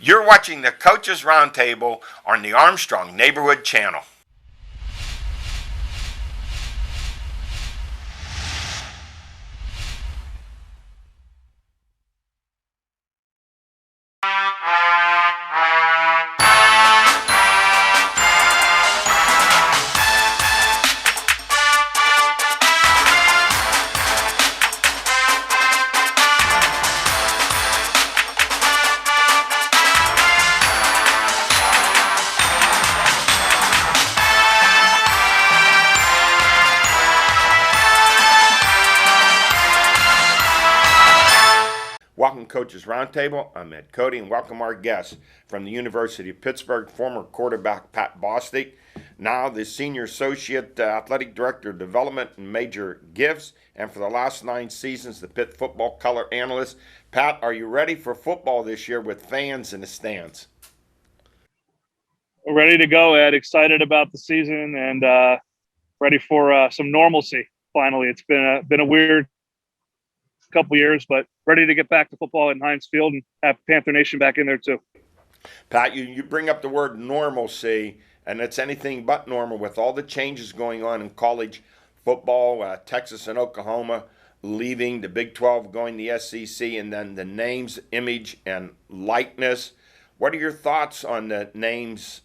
You're watching the Coaches Roundtable on the Armstrong Neighborhood Channel. Welcome, Coaches Roundtable. I'm Ed Codi, and welcome our guest from the University of Pittsburgh, former quarterback Pat Bostic, now the Senior Associate Athletic Director of Development and Major Gifts, and for the last 9 seasons, the Pitt football color analyst. Pat, are you ready for football this year with fans in the stands? We're ready to go, Ed. Excited about the season and ready for some normalcy. Finally, it's been a weird couple years, but ready to get back to football in Heinz Field and have Panther Nation back in there too. Pat, you bring up the word normalcy, and it's anything but normal with all the changes going on in college football, Texas and Oklahoma leaving, the Big 12 going to the SEC, and then the names, image, and likeness. What are your thoughts on the names,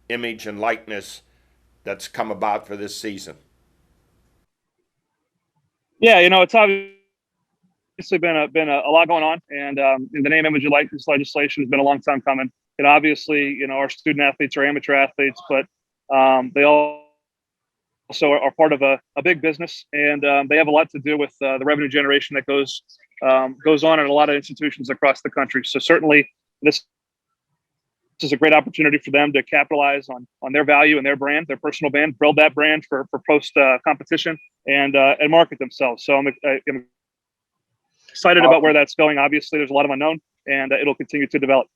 image, and likeness that's come about for this season? Yeah, it's obviously been a lot going on, and the name, image, and likeness legislation has been a long time coming. And obviously, our student athletes are amateur athletes, but they also are part of a big business, and they have a lot to do with the revenue generation that goes on in a lot of institutions across the country. So certainly, this is a great opportunity for them to capitalize on their value and their brand, their personal brand, build that brand for post competition, and market themselves. So I'm excited about where that's going. Obviously, there's a lot of unknown, and it'll continue to develop.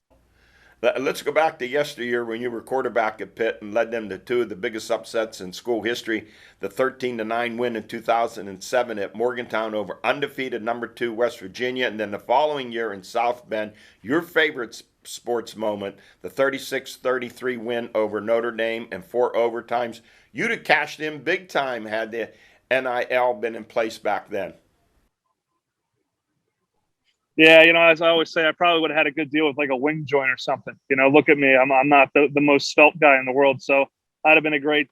Let's go back to yesteryear when you were quarterback at Pitt and led them to 2 of the biggest upsets in school history, the 13-9 win in 2007 at Morgantown over undefeated number 2 West Virginia, and then the following year in South Bend, your favorite sports moment, the 36-33 win over Notre Dame and 4 overtimes. You'd have cashed in big time had the NIL been in place back then. Yeah, as I always say, I probably would have had a good deal with like a wing joint or something. Look at me. I'm not the most svelte guy in the world. So I'd have been a great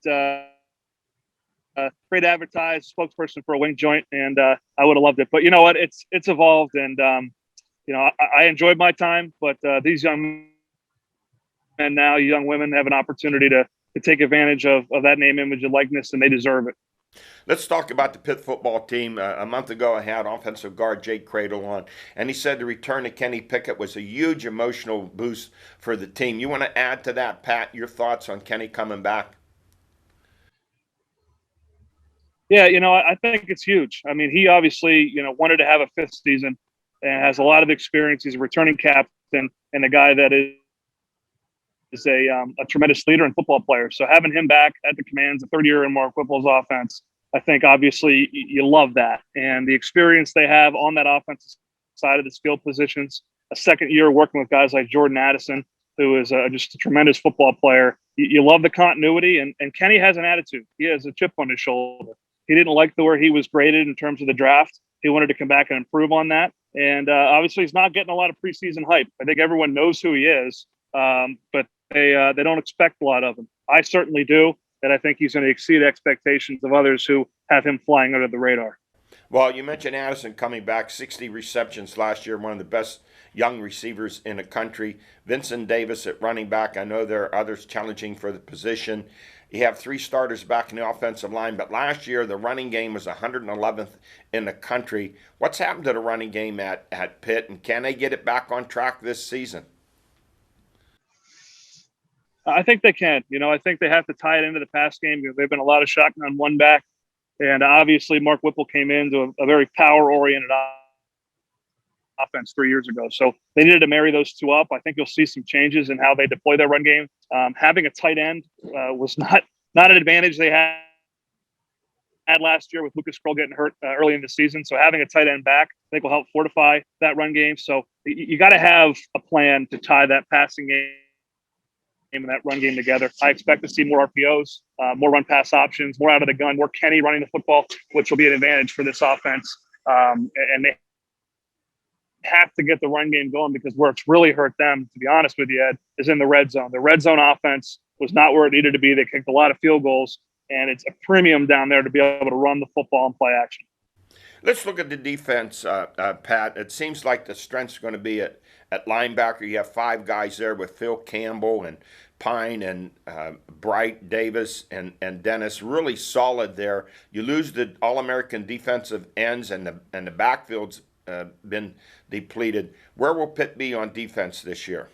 advertised spokesperson for a wing joint, and I would have loved it. But you know what? It's evolved, and I enjoyed my time. But these young men now, young women, have an opportunity to take advantage of that name, image, and likeness, and they deserve it. Let's talk about the Pitt football team. A month ago, I had offensive guard Jake Cradle on, and he said the return of Kenny Pickett was a huge emotional boost for the team. You want to add to that, Pat, your thoughts on Kenny coming back? Yeah, I think it's huge. I mean, he obviously, wanted to have a 5th season and has a lot of experience. He's a returning captain and a guy that is a tremendous leader and football player. So having him back at the commands, the 3rd year in Mark Whipple's offense, I think obviously you love that. And the experience they have on that offensive side of the skill positions, a 2nd year working with guys like Jordan Addison, who is just a tremendous football player. You love the continuity, and Kenny has an attitude. He has a chip on his shoulder. He didn't like the way he was graded in terms of the draft. He wanted to come back and improve on that. And obviously he's not getting a lot of preseason hype. I think everyone knows who he is, but they don't expect a lot of him. I certainly do. And I think he's going to exceed expectations of others who have him flying under the radar. Well, you mentioned Addison coming back, 60 receptions last year, one of the best young receivers in the country. Vincent Davis at running back. I know there are others challenging for the position. You have 3 starters back in the offensive line, but last year the running game was 111th in the country. What's happened to the running game at Pitt, and can they get it back on track this season? I think they can. I think they have to tie it into the pass game. They've been a lot of shotgun one back, and obviously Mark Whipple came into a very power-oriented offense 3 years ago. So they needed to marry those 2 up. I think you'll see some changes in how they deploy their run game. Having a tight end was not an advantage they had last year with Lucas Kroll getting hurt early in the season. So having a tight end back, I think will help fortify that run game. So you got to have a plan to tie that passing game and that run game together. I expect to see more RPOs, more run pass options, more out of the gun, more Kenny running the football, which will be an advantage for this offense. And they have to get the run game going, because where it's really hurt them, to be honest with you, Ed, is in the red zone. The red zone offense was not where it needed to be. They kicked a lot of field goals, and it's a premium down there to be able to run the football and play action. Let's look at the defense, Pat. It seems like the strength's going to be at linebacker. You have 5 guys there with Phil Campbell and Pine and Bright, Davis, and Dennis. Really solid there. You lose the All-American defensive ends, and the backfield's been depleted. Where will Pitt be on defense this year?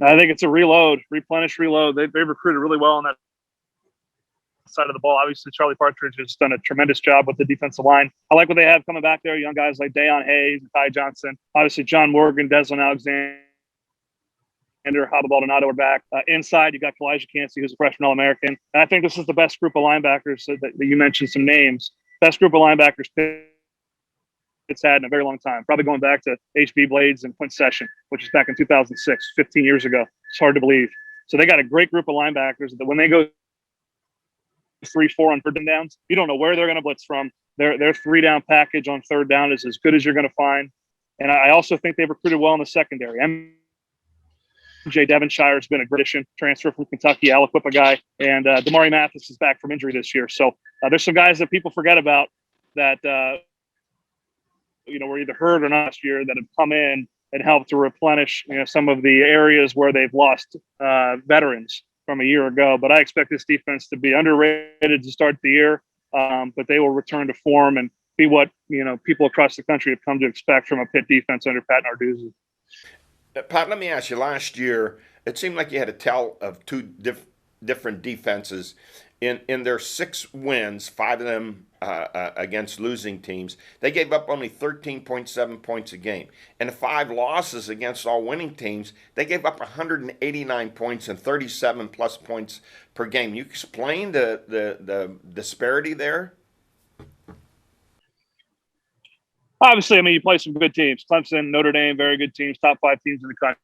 I think it's a replenish, reload. They've recruited really well on that side of the ball. Obviously, Charlie Partridge has done a tremendous job with the defensive line. I like what they have coming back there. Young guys like Dayon Hayes, Ty Johnson, obviously John Morgan, Deslin Alexander, Hobble Baldonado are back. Inside, you got Kalijah Cansey, who's a freshman All-American. And I think this is the best group of linebackers that you mentioned some names. Best group of linebackers Pitt's had in a very long time, probably going back to H.B. Blades and Quint Session, which is back in 2006, 15 years ago. It's hard to believe. So they got a great group of linebackers that when they go 3-4 on third downs, you don't know where they're going to blitz from. Their 3-down package on third down is as good as you're going to find. And I also think they've recruited well in the secondary. MJ Devonshire has been a great addition, transfer from Kentucky, Aliquippa guy. And Damari Mathis is back from injury this year. So there's some guys that people forget about that, were either hurt or not last year, that have come in and helped to replenish, some of the areas where they've lost veterans from a year ago. But I expect this defense to be underrated to start the year, but they will return to form and be what, people across the country have come to expect from a Pitt defense under Pat Narduzzi. Pat, let me ask you, last year, it seemed like you had a tell of 2 different defenses. In their 6 wins, 5 of them against losing teams, they gave up only 13.7 points a game. And the 5 losses against all winning teams, they gave up 189 points and 37 plus points per game. You explain the disparity there? Obviously, you play some good teams. Clemson, Notre Dame, very good teams, top 5 teams in the country.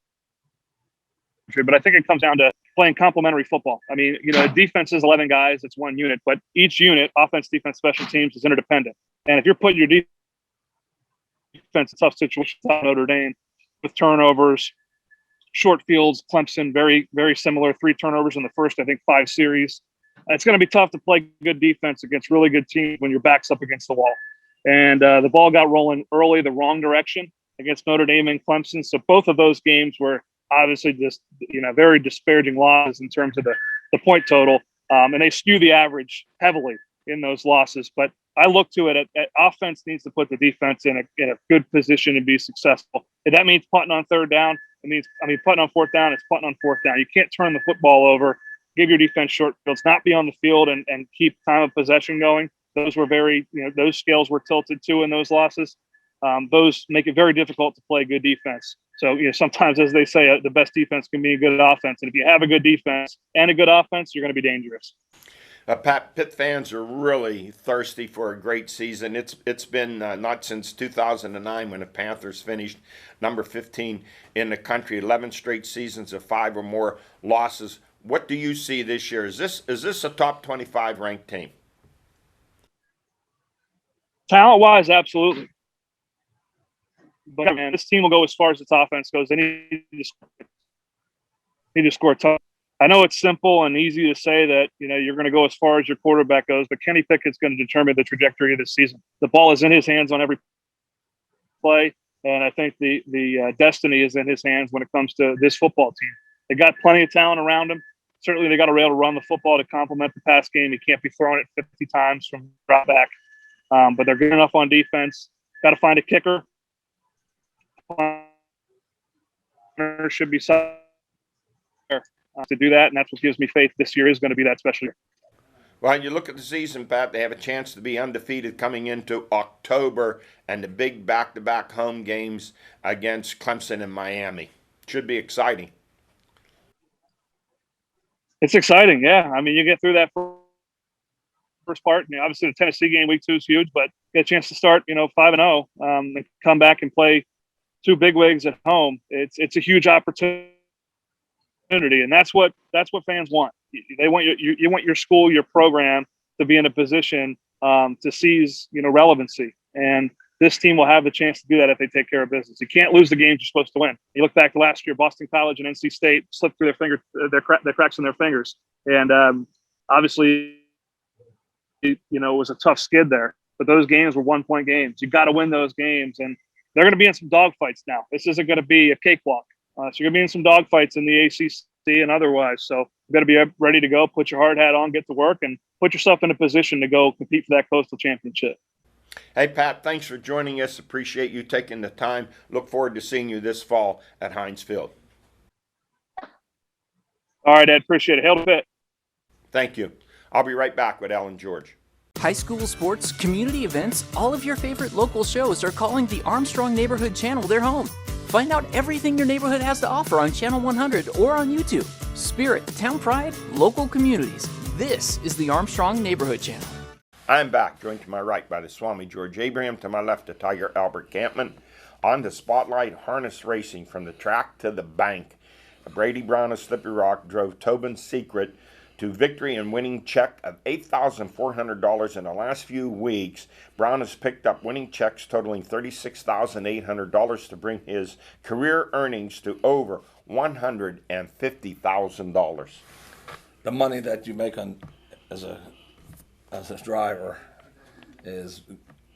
But I think it comes down to playing complementary football. Defense is 11 guys. It's one unit. But each unit, offense, defense, special teams, is interdependent. And if you're putting your defense in tough situations, Notre Dame, with turnovers, short fields, Clemson, very, very similar. 3 turnovers in the first, 5 series. It's going to be tough to play good defense against really good teams when your back's up against the wall. And the ball got rolling early the wrong direction against Notre Dame and Clemson. So both of those games were obviously just, very disparaging losses in terms of the point total. And they skew the average heavily in those losses. But I look to it at offense needs to put the defense in a good position and be successful. If that means punting on third down, punting on fourth down, it's punting on fourth down. You can't turn the football over, give your defense short fields, not be on the field and keep time of possession going. Those were those scales were tilted too in those losses. Those make it very difficult to play good defense. So, sometimes, as they say, the best defense can be a good offense. And if you have a good defense and a good offense, you're going to be dangerous. Pat, Pitt fans are really thirsty for a great season. It's been not since 2009 when the Panthers finished number 15 in the country, 11 straight seasons of 5 or more losses. What do you see this year? Is this a top 25 ranked team? Talent-wise, absolutely. But this team will go as far as its offense goes. They need to score tough. I know it's simple and easy to say that you're going to go as far as your quarterback goes, but Kenny Pickett's going to determine the trajectory of this season. The ball is in his hands on every play, and I think the destiny is in his hands when it comes to this football team. They got plenty of talent around him. Certainly, they got to be able to run the football to complement the pass game. He can't be throwing it 50 times from drop back. But they're good enough on defense. Got to find a kicker. Should be somewhere to do that, and that's what gives me faith this year is going to be that special year. Well, you look at the season, Pat, they have a chance to be undefeated coming into October and the big back-to-back home games against Clemson and Miami. Should be exciting. It's exciting, yeah. You get through that first part. Obviously the Tennessee game week 2 is huge, but get a chance to start, 5-0, and come back and play 2 big wigs at home. It's a huge opportunity, and that's what fans want. They want you want your school, your program to be in a position to seize, relevancy. And this team will have the chance to do that if they take care of business. You can't lose the games you're supposed to win. You look back to last year, Boston College and NC State slipped through their cracks in their fingers. And obviously, it was a tough skid there. But those games were 1-point games. You got to win those games. And they're going to be in some dogfights now. This isn't going to be a cakewalk. So you're going to be in some dogfights in the ACC and otherwise. So you got to be ready to go, put your hard hat on, get to work, and put yourself in a position to go compete for that Coastal Championship. Hey, Pat, thanks for joining us. Appreciate you taking the time. Look forward to seeing you this fall at Heinz Field. All right, Ed. Appreciate it. Hail to Pitt. Thank you. I'll be right back with Alan George. High school sports, community events, all of your favorite local shows are calling the Armstrong Neighborhood Channel their home. Find out everything your neighborhood has to offer on Channel 100 or on YouTube. Spirit, town pride, local communities. This is the Armstrong Neighborhood Channel. I'm back, joined to my right by the Swami George Abraham, to my left the Tiger Albert Campman. On the spotlight, harness racing from the track to the bank. Brady Brown of Slippery Rock drove Tobin's Secret to victory and winning check of $8,400 in the last few weeks. Brown has picked up winning checks totaling $36,800 to bring his career earnings to over $150,000. The money that you make as a driver is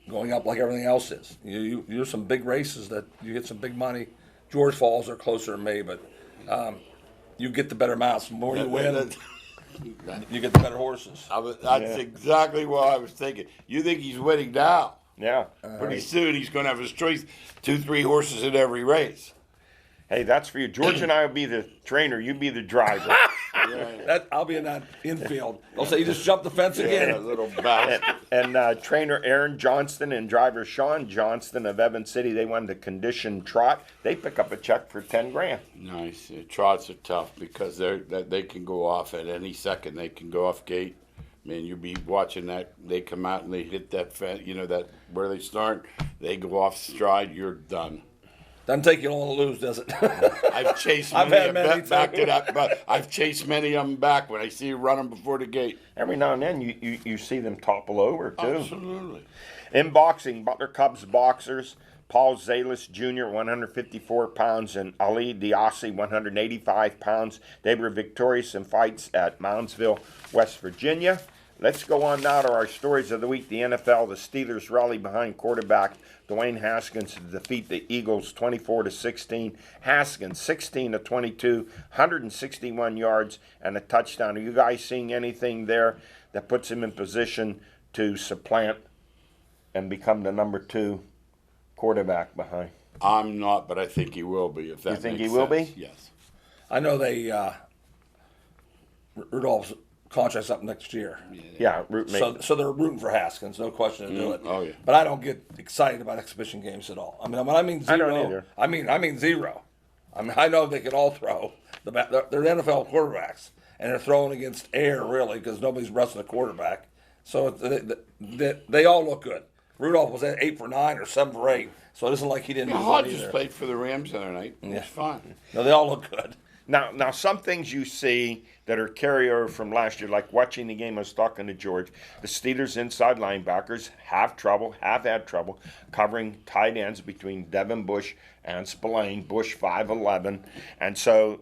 going up like everything else is. You're some big races that you get some big money. George Falls are closer than me, but you get the better mounts. The more you win, you get the better horses. That's exactly what I was thinking. You think he's winning now? Yeah. Pretty soon he's going to have his choice, 2-3 horses in every race. Hey, that's for you. George and I will be the trainer. You be the driver. I'll be in that infield. They'll say you just jumped the fence again. Yeah, a little bastard. And trainer Aaron Johnston and driver Sean Johnston of Evans City, they won the condition trot. They pick up a check for $10,000. Nice. Trots are tough because they can go off at any second. They can go off gate. Man, you'll be watching that. They come out and they hit that fence. That where they start. They go off stride. You're done. Doesn't take you long to lose, does it? I've chased I've many had many back to that, but I've chased many of them back when I see you run them before the gate. Every now and then you see them topple over, too. Absolutely. In boxing, Butler Cubs boxers, Paul Zalis Jr., 154 pounds, and Ali Diassi, 185 pounds. They were victorious in fights at Moundsville, West Virginia. Let's go on now to our stories of the week. The NFL, the Steelers rally behind quarterback Dwayne Haskins to defeat the Eagles 24-16. Haskins 16-22, 161 yards and a touchdown. Are you guys seeing anything there that puts him in position to supplant and become the number 2 quarterback behind? I'm not, but I think he will be. If that You think makes he will sense. be? Yes. I know Rudolph's contract's up next year. Yeah, So they're rooting for Haskins, no question to do it. Oh, yeah. But I don't get excited about exhibition games at all. I mean, when I mean zero, I don't either. I mean zero. I mean, I know they can all throw. They're NFL quarterbacks, and they're throwing against air, really, because nobody's wrestling a quarterback. So they all look good. Rudolph was at 8 for 9 or 7 for 8, so it isn't like he didn't do well Hodges either. played for the Rams the other night. It was fun. No, they all look good. Now, some things you see that are carryover from last year, like watching the game, I was talking to George, the Steelers inside linebackers have had trouble covering tight ends between Devin Bush and Spillane. Bush 5'11". And so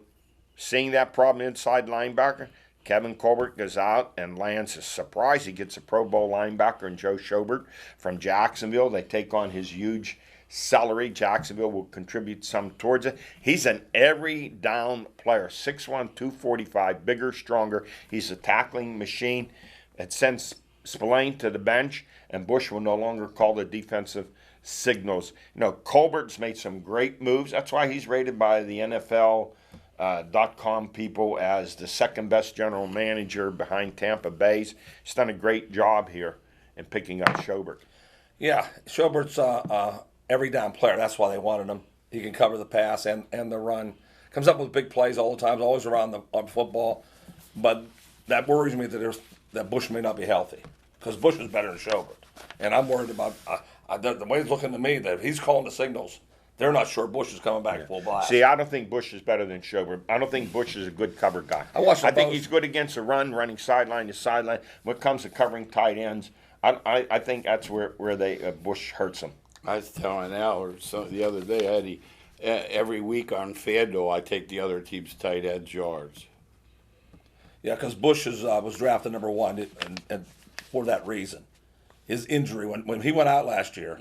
seeing that problem inside linebacker, Kevin Colbert goes out and lands a surprise. He gets a Pro Bowl linebacker in Joe Schobert from Jacksonville. They take on his huge salary. Jacksonville will contribute some towards it. He's an every down player, 6'1", 245, bigger, stronger. He's a tackling machine. It sends Spillane to the bench, and Bush will no longer call the defensive signals. Colbert's made some great moves. That's why he's rated by the NFL.com people as the second best general manager behind Tampa Bay's. He's done a great job here in picking up Schobert. Yeah, Schobert's every down player. That's why they wanted him. He can cover the pass and the run. Comes up with big plays all the time. He's always around on football. But that worries me that Bush may not be healthy. because Bush is better than Schobert. And I'm worried about the way he's looking to me, that if he's calling the signals, they're not sure Bush is coming back full blast. See, I don't think Bush is better than Schobert. I don't think Bush is a good cover guy. I think both. He's good against the run, running sideline to sideline. When it comes to covering tight ends, I think that's where Bush hurts him. I was telling Al the other day, Eddie, every week on FanDuel, I take the other team's tight ends yards. Yeah, because Bush was drafted number 1, and for that reason. His injury, when he went out last year,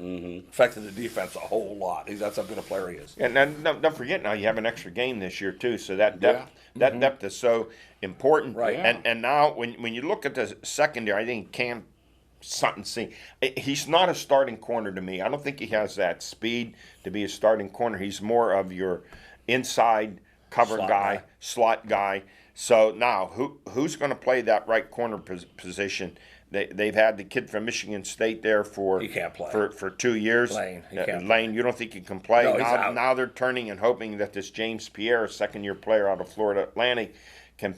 affected the defense a whole lot. That's how good a player he is. And then, don't forget, now you have an extra game this year too, so that depth is so important. Right. And now when you look at the secondary, I think Cam something. He's not a starting corner to me. I don't think he has that speed to be a starting corner. He's more of your inside cover slot guy. So now, who's going to play that right corner position? They've had the kid from Michigan State there he can't play. for 2 years. Lane, he can't. Lane, you don't think he can play? No, he's out. Now they're turning and hoping that this James Pierre, second-year player out of Florida Atlantic,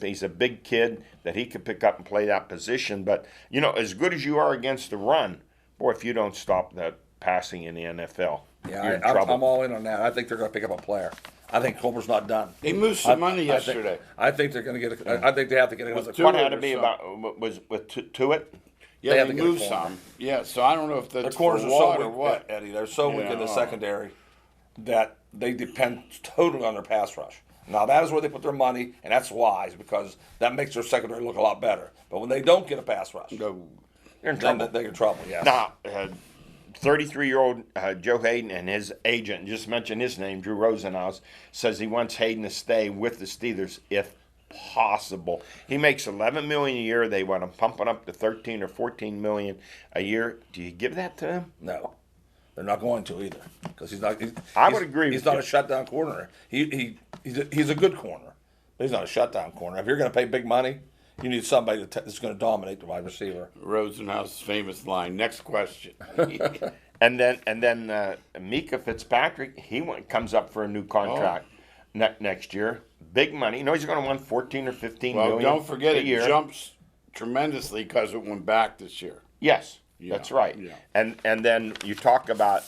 he's a big kid, that he could pick up and play that position. But, as good as you are against the run, boy, if you don't stop that passing in the NFL, you're in trouble. I'm all in on that. I think they're going to pick up a player. I think Culver's not done. They moved some money yesterday. I think they're going to get. I think they have to get another. What had to be about was with Tuitt? Yeah, have they to get a moved corner. some. Yeah, so I don't know if Their that's corners for are so what or weak, what. Eddie. They're so weak in the Yeah. secondary that they depend totally on their pass rush. Now that is where they put their money, and that's wise because that makes their secondary look a lot better. But when they don't get a pass rush, No. You're in then trouble. they're in trouble. Yeah. Now, 33-year-old Joe Hayden and his agent, just mentioned his name, Drew Rosenhaus, says he wants Hayden to stay with the Steelers if possible. He makes $11 million a year. They want to pump it up to $13 or $14 million a year. Do you give that to him? No, they're not going to either because he's not. I would agree He's with not you. a shutdown corner. He's a good corner, but he's not a shutdown corner. If you're going to pay big money, you need somebody that's going to dominate the wide receiver. Rosenhaus' famous line. Next question. And then Mika Fitzpatrick, comes up for a new contract next year. Big money. He's going to want 14 or 15 Well, million don't forget a it year. jumps tremendously because it went back this year. Yes, Yeah, that's right. yeah. And then you talk about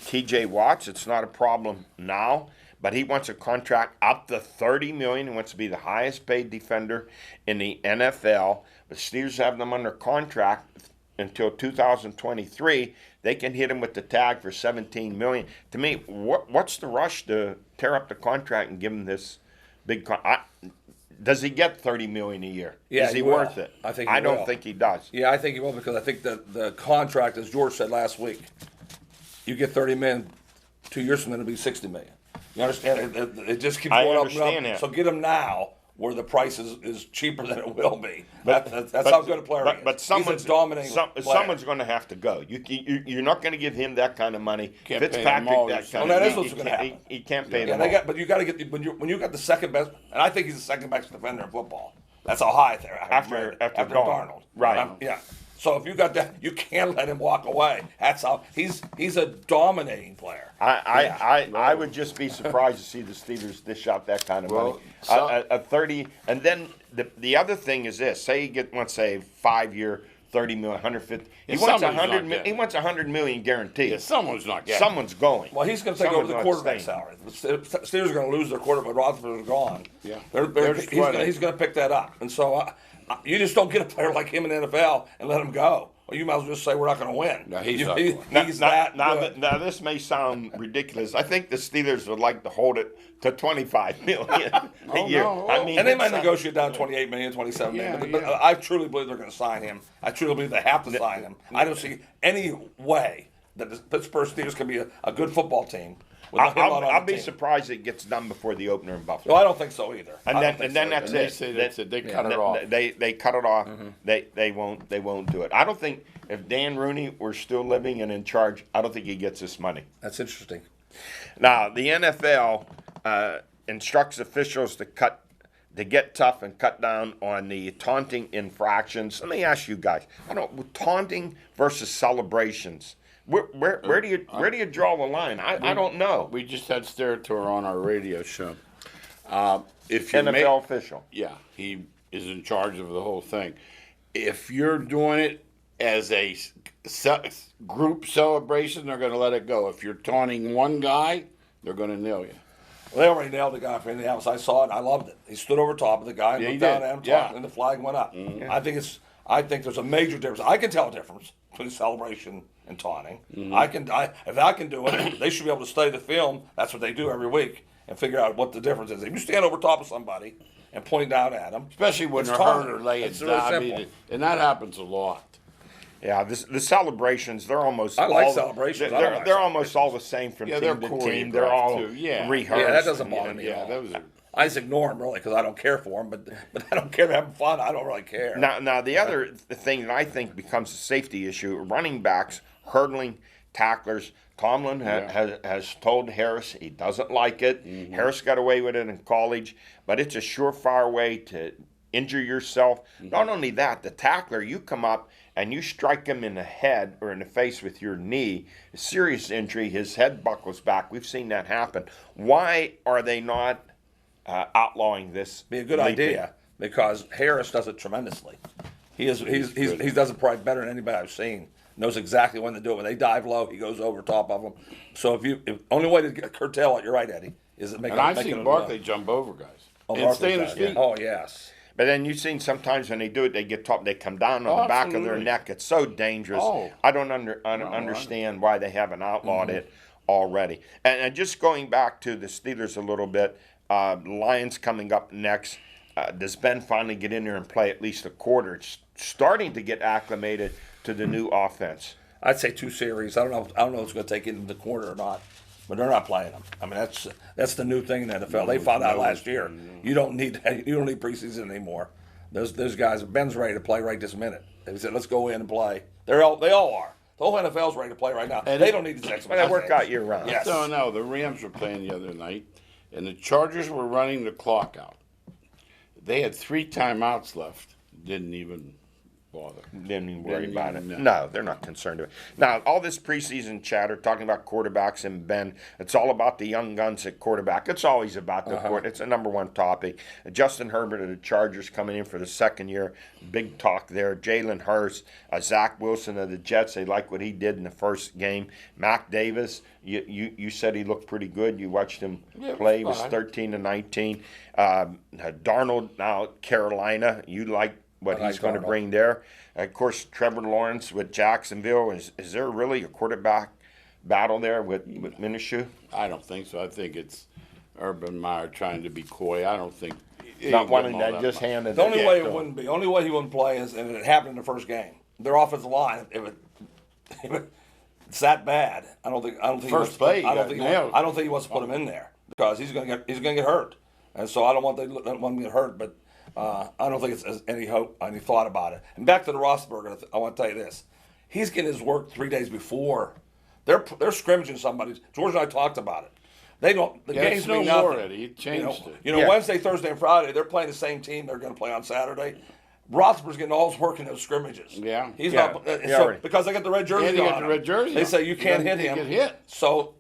T.J. Watts. It's not a problem now, but he wants a contract up to $30 million. He wants to be the highest paid defender in the NFL. The Steelers have them under contract until 2023. They can hit him with the tag for $17 million. To me, what's the rush to tear up the contract and give him this big does he get $30 million a year? Yeah, Is he he will. worth it? I think he I don't will. think he does. Yeah, I think he will because I think that the contract, as George said last week, you get 30 million, 2 years from then it'll be 60 million. You understand? It just keeps I going understand up. that. So get him now where the price is cheaper than it will be. That's how good a player he is. But someone's He's a dominating player. someone's going to have to go. You're not going to give him that kind of money. Can't pay them Fitzpatrick all that yourself. kind Well, of that is money. what's gonna happen. He can't pay Yeah, them all. but you got to get when you got the second best, and I think he's the second best defender in football. That's how high there After Darnold. Right. Yeah. So if you got that, you can't let him walk away. That's how he's a dominating player. I would just be surprised to see the Steelers dish out that kind of money. A 30, and then the other thing is this: say you wants a 5-year, $30 million, 150. He Yeah, wants somebody's not 100. getting He wants $100 million guaranteed. Yeah, someone's not getting Someone's going. Well, he's going to take over the Someone's quarterback staying. salary. The Steelers are going to lose their quarterback. Roethlisberger's gone. Yeah. He's going to pick that up. And so you just don't get a player like him in the NFL and let him go. Or you might as well just say we're not going to win. No, he's You- not he- going. He's that good. Now, this may sound ridiculous. I think the Steelers would like to hold it to $25 million a year. no. I mean, And they might it's, negotiate down 28 million, 27 million. Yeah, But yeah. I truly believe they're going to sign him. I truly believe they have to sign him. I don't see any way that the Pittsburgh Steelers can be a good football team. With him on I'll the be team. surprised it gets done before the opener in Buffalo. No, I don't think so either. And I then, don't think and then so that's And they it. say that's it. They cut it off. They cut it off. They won't do it. I don't think if Dan Rooney were still living and in charge, I don't think he gets this money. That's interesting. Now the NFL instructs officials to get tough and cut down on the taunting infractions. Let me ask you guys: taunting versus celebrations. Where do you draw the line? I don't know. We just had Sterator on our radio show. If you NFL official. yeah, he is in charge of the whole thing. if you're doing it as a group celebration, they're going to let it go. If you're taunting one guy, they're going to nail you. Well, they already nailed the guy for anything else. I saw it. I loved it. He stood over top of the guy and Yeah, he looked down did. at him, Yeah. talking, and the flag went up. I think there's a major difference. I can tell a difference between celebration and taunting. If I can do it, they should be able to study the film. That's what they do every week and figure out what the difference is. If you stand over top of somebody and point down at them, Especially when it's they're taunting. hurt or laying It's really down. I simple. mean, and that happens a lot. Yeah, the celebrations, they're almost I like all, celebrations. I They're, don't like they're almost all the same from Yeah, team they're to team. They're all choreographed, too. Yeah. rehearsed. Yeah, that doesn't bother me Yeah, at all. those are. I just ignore them really because I don't care for them. But I don't care. They're having fun. I don't really care. Now the other thing that I think becomes a safety issue: running backs, hurdling, tacklers. Tomlin has told Harris he doesn't like it. Harris got away with it in college, but it's a surefire way to injure yourself. Not only that, the tackler, you come up and you strike him in the head or in the face with your knee, a serious injury, his head buckles back. We've seen that happen. Why are they not outlawing this? Be a good idea because Harris does it tremendously. He does it probably better than anybody I've seen. Knows exactly when to do it. When they dive low, he goes over top of them. So if only way to curtail it, you're right, Eddie, is to make And it. I've make seen it Barkley jump over guys and Barkley stay on his does, feet. yeah. Oh yes. But then you've seen sometimes when they do it, they get top, they come down on the back of their Absolutely. neck. It's so dangerous. Oh. I don't understand why they haven't outlawed it already. And just going back to the Steelers a little bit, Lions coming up next. Does Ben finally get in there and play at least a quarter? It's starting to get acclimated to the new offense. I'd say 2 series. I don't know if it's going to take it into the quarter or not, but they're not playing them. I mean, that's the new thing in the NFL. They found out last year. You don't need preseason anymore. Those guys. Ben's ready to play right this minute. They said, "Let's go in and play." They all are. The whole NFL's ready to play right now. And they don't need the next. Well, they work out year round. Yes. So no, the Rams were playing the other night, and the Chargers were running the clock out. They had 3 timeouts left. Didn't even bother. Didn't even worry Didn't about even- it. No, they're not concerned with it. Now, all this preseason chatter, talking about quarterbacks and Ben, it's all about the young guns at quarterback. It's always about the quarterback. It's a number one topic. Justin Herbert of the Chargers coming in for the second year. Big talk there. Jalen Hurts, Zach Wilson of the Jets. They like what he did in the first game. Mac Davis, you said he looked pretty good. You watched him play. He was fine. 13-19. Darnold, now Carolina. You like what I like he's going to Darnold. bring there. Of course, Trevor Lawrence with Jacksonville. Is there really a quarterback battle there with Minshew? I don't think so. I think it's Urban Meyer trying to be coy. I don't think he Not ain't wanting getting all that just much. handed. The only it way to it him. wouldn't be, only way he wouldn't play is, and it happened in the first game. Their offensive line, if it's that bad, I don't think he First play, I don't he think got nailed. I don't think he wants to put him in there because he's gonna get hurt, and so I don't want him to get hurt. But I don't think it's any hope, any thought about it. And back to the Roethlisberger, I want to tell you this: he's getting his work 3 days before. They're scrimmaging somebody. George and I talked about it. They don't. The Yeah, games it's no mean nothing. more, Eddie. It changed it. You know, Yeah. Wednesday, Thursday, and Friday, they're playing the same team they're going to play on Saturday. Roethlisberger's getting all his work in those scrimmages. Yeah. He's Yeah. not Yeah, so, right. because they got the red jersey And he got on the him, red jersey They on. say you can't hit He him. get hit. So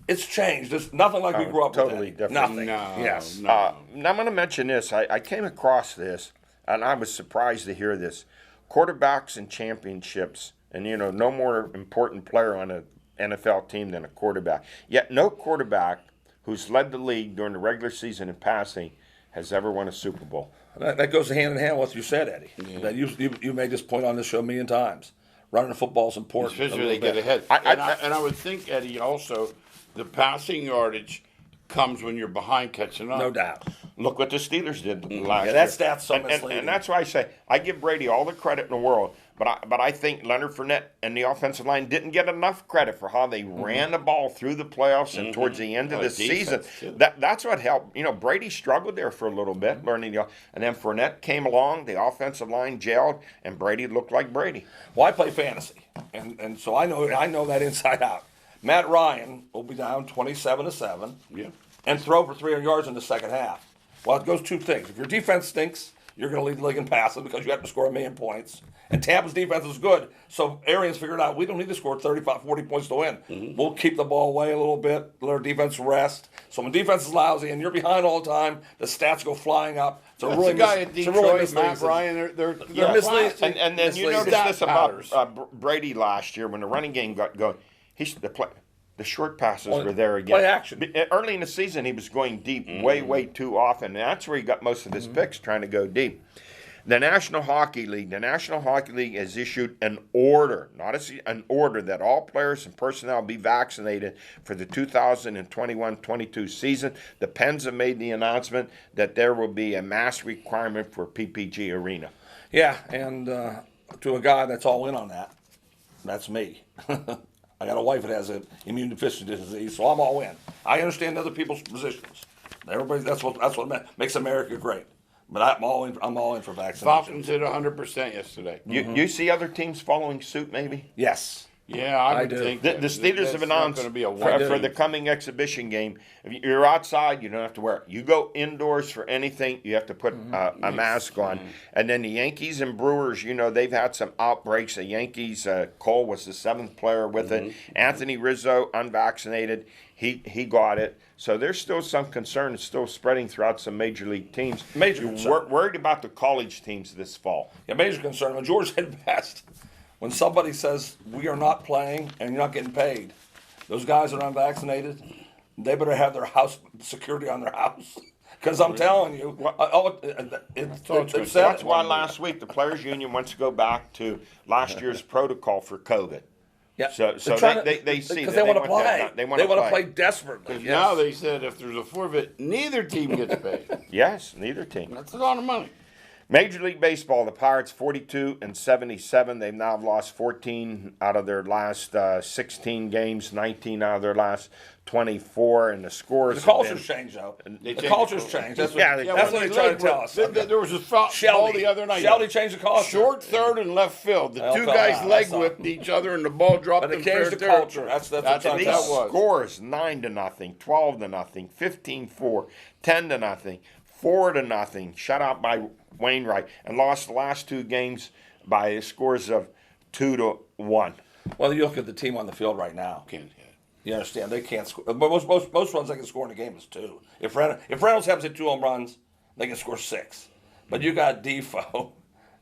it's changed. It's nothing like we Oh, grew up totally with. different. Nothing. No, Yes. no. Now I'm going to mention this. I came across this, and I was surprised to hear this. Quarterbacks and championships, and no more important player on an NFL team than a quarterback. Yet no quarterback who's led the league during the regular season in passing has ever won a Super Bowl. That goes hand in hand with what you said, Eddie. That you made this point on this show a million times. Running the football is important. Especially a when they little get bit. ahead. And I would think, Eddie, also, the passing yardage comes when you're behind catching up. No doubt. Look what the Steelers did last Yeah, year. that stat's so And misleading. that's why I say I give Brady all the credit in the world, but I think Leonard Fournette and the offensive line didn't get enough credit for how they ran the ball through the playoffs and towards the end of the season. defense, too. That's what helped. Brady struggled there for a little bit, learning and then Fournette came along, the offensive line gelled, and Brady looked like Brady. Well, I play fantasy, and so I know that inside out. Matt Ryan will be down 27-7. Yeah. And throw for 300 yards in the second half. Well, it goes 2 things. If your defense stinks, you're going to lead the league in passing because you have to score 1 million points. And Tampa's defense is good. So Arians figured out we don't need to score 35, 40 points to win. We'll keep the ball away a little bit, let our defense rest. So when defense is lousy and you're behind all the time, the stats go flying up. So That's really the guy at it's a really Detroit, misleading Matt system. Ryan. They're Yeah. misleading. plastic. And then you Misleading. notice this Powders. about Brady last year when the running game got going. The short passes Play- were there again. play action. Early in the season, he was going deep way too often. And that's where he got most of his picks, trying to go deep. The National Hockey League has issued an order, an order that all players and personnel be vaccinated for the 2021-22 season. The Pens have made the announcement that there will be a mask requirement for PPG Arena. Yeah, and to a guy that's all in on that, that's me. I got a wife that has an immune deficiency disease, so I'm all in. I understand other people's positions. That's what makes America great. But I'm all in for vaccination. Falcons did 100% yesterday. You see other teams following suit, maybe? Yes. Yeah, I would do. think The that- Steelers that's have not announced going to be a for the coming exhibition game, if you're outside, you don't have to wear it. You go indoors for anything, you have to put a mask on. And then the Yankees and Brewers, they've had some outbreaks. The Yankees, Cole was the 7th player with it. Anthony Rizzo, unvaccinated, he got it. So there's still some concern. It's still spreading throughout some major league teams. Major You're concern. worried about the college teams this fall. Yeah, major concern. When George said best, when somebody says we are not playing and you're not getting paid, those guys that are unvaccinated, they better have their house security on their house. Because I'm telling you, That's why last week the Players Union wants to go back to last year's protocol for COVID. Yeah, So they're trying they see because that they want to want play. that. They They want to want to play. play desperately. Yes. Now they said if there's a forfeit, neither team gets paid. Yes, neither team. That's a lot of money. Major League Baseball, the Pirates 42-77. They've now lost 14 out of their last 16 games, 19 out of their last 24, and the scores. The culture's changed, though. The culture's changed. That's what, Yeah, that's what they try to tell us. There was a foul ball the other night. Shelby changed the culture. Short third and left field. The I'll two tell guys that. leg I saw whipped each other, and the ball dropped But in it fair changed the territory. culture. That's what That's I'm what These trying that to was. scores 9-0, 12-0, 15-4, 10-0, 4-0, shut out by Wainwright, and lost the last 2 games by scores of 2-1. Well, you look at the team on the field right now. Can't hit. You understand they can't score. Most runs they can score in a game is 2. If Reynolds happens at 2 home runs, they can score 6. But you got Defoe,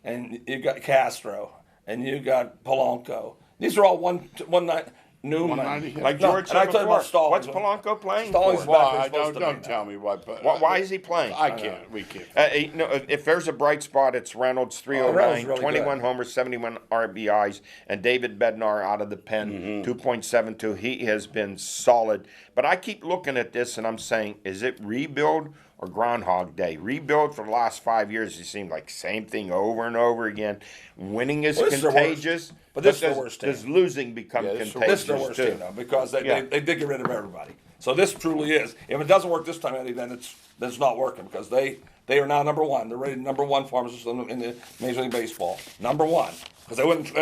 and you got Castro, and you got Polanco. These are all one night. Newman. 190. Like No, George and I said tell you before, about Stallings. what's Polanco playing Stallings for? back Why? where he's supposed to Don't be. tell me why. Why is he playing? I can't. We can't. If there's a bright spot, it's Reynolds, 309, Reynolds really 21 good. homers, 71 RBIs, and David Bednar out of the pen, 2.72. He has been solid. But I keep looking at this and I'm saying, is it rebuild or Groundhog Day? Rebuild for the last 5 years, it seemed like same thing over and over again. Winning is Well, this is the worst. contagious. But this is the does- worst team. Does losing become Yeah, this is the contagious This is their worst too? team, though, because they did get rid of everybody. So this truly is. If it doesn't work this time, Eddie, then it's not working because they are now number 1. They're rated number 1 pharmacist in the Major League Baseball. Number 1 because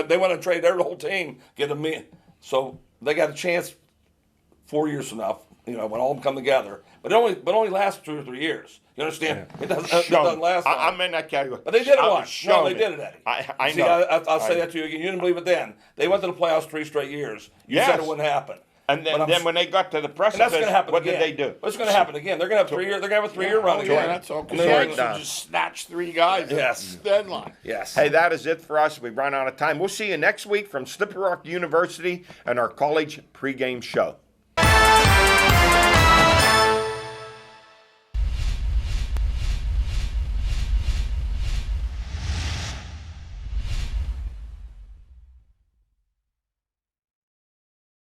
they want to trade their whole team, get them in. So they got a chance 4 years from now. When all of them come together, but it only lasts 2 or 3 years. You understand? It doesn't last long. I'm in that category. But they did it I was once. No, shown they did it, Eddie. I See, know. I'll say that to you again. You didn't believe it then. They went to the playoffs 3 straight years. You Yes. said it wouldn't happen. And But I'm then when they got to the And precipice, that's going to happen what again. did they do? What's going to happen again? They're going to have 3 year. They're going to have a 3 year run Yeah, again. that's all. And Because they're- Yankees will just snatch 3 guys. at Yes. the deadline. Yes. Hey, that is it for us. We've run out of time. We'll see you next week from Slippery Rock University and our college pregame show.